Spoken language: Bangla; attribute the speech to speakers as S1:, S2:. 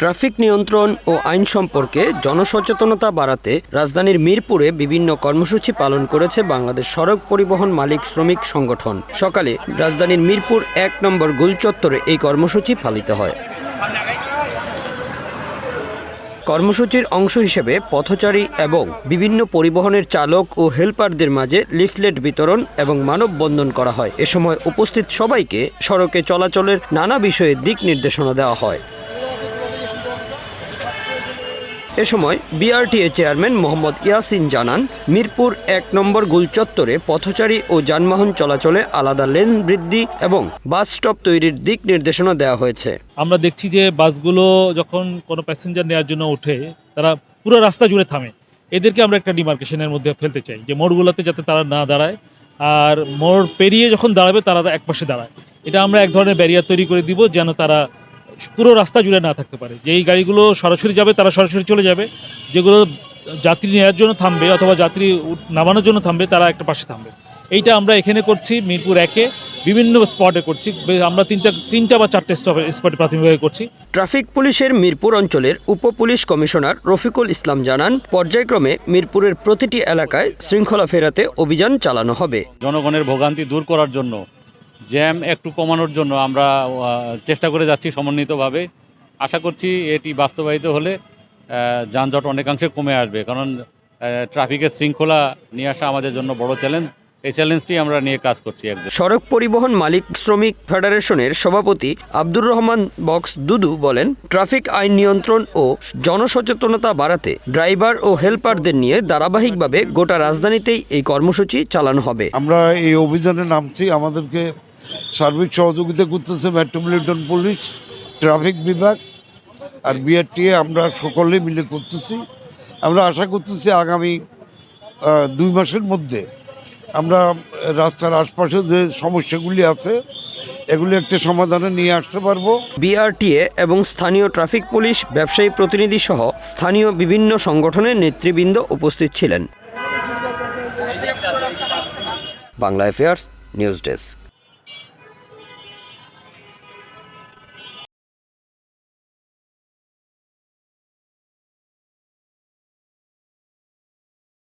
S1: ট্রাফিক নিয়ন্ত্রণ ও আইন সম্পর্কে জনসচেতনতা বাড়াতে রাজধানীর মিরপুরে বিভিন্ন কর্মসূচি পালন করেছে বাংলাদেশ সড়ক পরিবহন মালিক শ্রমিক সংগঠন। সকালে রাজধানীর মিরপুর ১ নম্বর গোলচত্বরে এই কর্মসূচি পালিত হয়। কর্মসূচির অংশ হিসেবে পথচারী এবং বিভিন্ন পরিবহনের চালক ও হেলপারদের মাঝে লিফলেট বিতরণ এবং মানববন্ধন করা হয়। এ সময় উপস্থিত সবাইকে সড়কে চলাচলের নানা বিষয়ে দিক নির্দেশনা দেওয়া হয়। এ সময় বিআরটিএ চেয়ারম্যান মোহাম্মদ ইয়াসিন জানান, মিরপুর ১ নম্বর গোলচত্বরে পথচারী ও যানবাহন চলাচলে আলাদা লেন বৃদ্ধি এবং বাস স্টপ তৈরির দিক নির্দেশনা দেওয়া হয়েছে।
S2: আমরা দেখছি যে বাসগুলো যখন কোনো প্যাসেঞ্জার নেওয়ার জন্য ওঠে তারা পুরো রাস্তা জুড়ে থামে। এদেরকে আমরা একটা ডিমার্কেশনের মধ্যে ফেলতে চাই যে মোড়গুলোতে যাতে তারা না দাঁড়ায়, আর মোড় পেরিয়ে যখন দাঁড়াবে তারা একপাশে দাঁড়ায়। এটা আমরা এক ধরনের ব্যারিয়ার তৈরি করে দিব যেন তারা পুরো রাস্তা জুড়ে না থাকতে পারে। যেই গাড়িগুলো সরাসরি যাবে তারা সরাসরি চলে যাবে, যেগুলো যাত্রী নেওয়ার জন্য থামবে অথবা যাত্রী নামানোর জন্য থামবে তারা একটা পাশে থামবে। এইটা আমরা এখানে করছি, মিরপুর ১-এ বিভিন্ন স্পটে করছি। আমরা তিনটা বা 4টে স্পটে প্রাথমিকভাবে করছি।
S1: ট্রাফিক পুলিশের মিরপুর অঞ্চলের উপপুলিশ কমিশনার রফিকুল ইসলাম জানান, পর্যায়ক্রমে মিরপুরের প্রতিটি এলাকায় শৃঙ্খলা ফেরাতে অভিযান চালানো হবে।
S3: জনগণের ভোগান্তি দূর করার জন্য, জ্যাম একটু কমানোর জন্য আমরা চেষ্টা করে যাচ্ছি সমন্বিতভাবে। আশা করছি এটি বাস্তবায়িত হলে যানজট অনেকাংশে কমে আসবে, কারণ ট্রাফিকের শৃঙ্খলা নিয়ে আসা আমাদের জন্য বড় চ্যালেঞ্জ। এই চ্যালেঞ্জটি আমরা নিয়ে কাজ করছি।
S1: সড়ক পরিবহন মালিক শ্রমিক ফেডারেশনের সভাপতি আব্দুর রহমান বক্স দুদু বলেন, ট্রাফিক আইন নিয়ন্ত্রণ ও জনসচেতনতা বাড়াতে ড্রাইভার ও হেলপারদের নিয়ে ধারাবাহিকভাবে গোটা রাজধানীতেই এই কর্মসূচি চালানো হবে।
S4: আমরা এই অভিযানে নামছি, আমাদেরকে সার্বিক সহযোগিতা করতেছে মেট্রোপলিটন পুলিশ, ট্রাফিক বিভাগ আর বিআরটিএ। আমরা সকলে মিলে করতেছি। আমরা আশা করতেছি আগামী 2 মাসের মধ্যে আমরা রাস্তার আশপাশে যে সমস্যাগুলি আছে এগুলি একটা সমাধানে নিয়ে আসতে পারবো।
S1: বিআরটিএ এবং স্থানীয় ট্রাফিক পুলিশ, ব্যবসায়ী প্রতিনিধি সহ স্থানীয় বিভিন্ন সংগঠনের নেতৃবৃন্দ উপস্থিত ছিলেন। Bangla affairs news desk.